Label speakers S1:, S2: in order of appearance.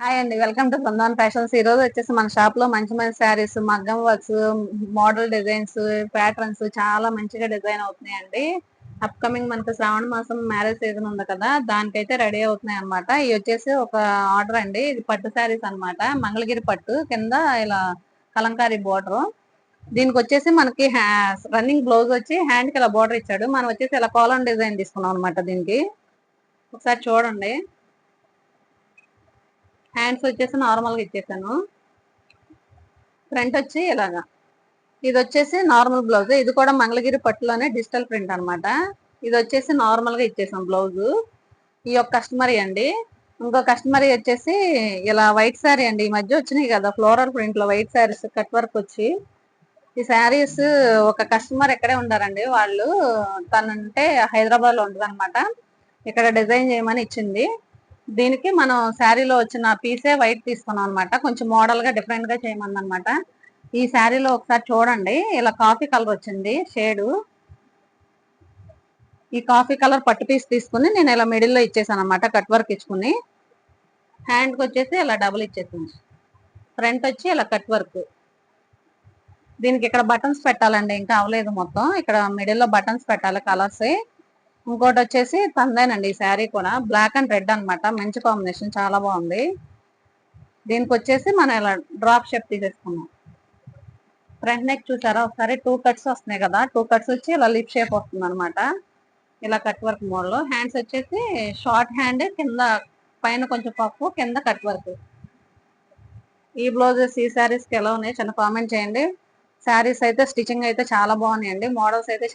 S1: Hi అండి, welcome to Brindavan fashions. ఈ రోజు వచ్చేసి మన షాప్ లో మంచి మంచి శారీస్, మగ్గం వర్క్స్, మోడల్ డిజైన్స్, ప్యాటర్న్స్ చాలా మంచిగా డిజైన్ అవుతున్నాయండి. అప్కమింగ్ మనకు శ్రావణ మాసం మ్యారేజ్ సీజన్ ఉంది కదా, దానికైతే రెడీ అవుతున్నాయి అనమాట. ఇవి వచ్చేసి ఒక ఆర్డర్ అండి. ఇది పట్టు శారీస్ అనమాట, మంగళగిరి పట్టు కింద ఇలా కలంకారీ బోర్డర్. దీనికి వచ్చేసి మనకి రన్నింగ్ బ్లౌజ్ వచ్చి హ్యాండ్ కి ఇలా బోర్డర్ ఇచ్చాడు. మనం వచ్చేసి ఇలా కాలన్ డిజైన్ తీసుకున్నాం అనమాట. దీనికి ఒకసారి చూడండి. హ్యాండ్స్ వచ్చేసి నార్మల్ గా ఇచ్చేసాను. ఫ్రంట్ వచ్చి ఇలాగా. ఇది వచ్చేసి నార్మల్ బ్లౌజ్. ఇది కూడా మంగళగిరి పట్టులోనే డిజిటల్ ప్రింట్ అనమాట. ఇది వచ్చేసి నార్మల్ గా ఇచ్చేసాం బ్లౌజ్. ఈ యొక్క కస్టమర్ అండి. ఇంకో కస్టమర్ వచ్చేసి ఇలా వైట్ శారీ అండి. ఈ మధ్య వచ్చినాయి కదా ఫ్లోరల్ ప్రింట్ లో వైట్ శారీస్ కట్ వర్క్ వచ్చి. ఈ శారీస్ ఒక కస్టమర్ ఎక్కడే ఉండారండి. వాళ్ళు తనంటే హైదరాబాద్ లో ఉంటుంది అనమాట. ఇక్కడ డిజైన్ చేయమని ఇచ్చింది. దీనికి మనం శారీలో వచ్చిన పీసే వైట్ తీసుకున్నాం అనమాట. కొంచెం మోడల్ గా డిఫరెంట్ గా చేయమని అనమాట. ఈ శారీలో ఒకసారి చూడండి, ఇలా కాఫీ కలర్ వచ్చింది షేడు. ఈ కాఫీ కలర్ పట్టు పీస్ తీసుకుని నేను ఇలా మిడిల్ లో ఇచ్చేసాను అనమాట, కట్ వర్క్ ఇచ్చుకుని. హ్యాండ్ కి వచ్చేసి ఇలా డబుల్ ఇచ్చేసాను. ఫ్రంట్ వచ్చి ఇలా కట్ వర్క్. దీనికి ఇక్కడ బటన్స్ పెట్టాలండి, ఇంకా అవ్వలేదు మొత్తం. ఇక్కడ మిడిల్ లో బటన్స్ పెట్టాలి కలర్స్. ఇంకోటి వచ్చేసి తందేనండి. ఈ శారీ కూడా బ్లాక్ అండ్ రెడ్ అనమాట, మంచి కాంబినేషన్, చాలా బాగుంది. దీనికి వచ్చేసి మనం ఇలా డ్రాప్ షేప్ తీసేసుకున్నాం. ఫ్రంట్ నెక్ చూసారా ఒకసారి, 2 కట్స్ వస్తున్నాయి కదా, 2 కట్స్ వచ్చి ఇలా లిప్ షేప్ వస్తుంది అనమాట. ఇలా కట్ వర్క్ మోడల్. హ్యాండ్స్ వచ్చేసి షార్ట్ హ్యాండ్, కింద పైన కొంచెం పప్పు, కింద కట్ వర్క్. ఈ బ్లౌజెస్ ఈ శారీస్ కి ఎలా ఉన్నాయి చిన్న కామెంట్ చేయండి. శారీస్ అయితే స్టిచ్చింగ్ అయితే చాలా బాగున్నాయండి. మోడల్స్ అయితే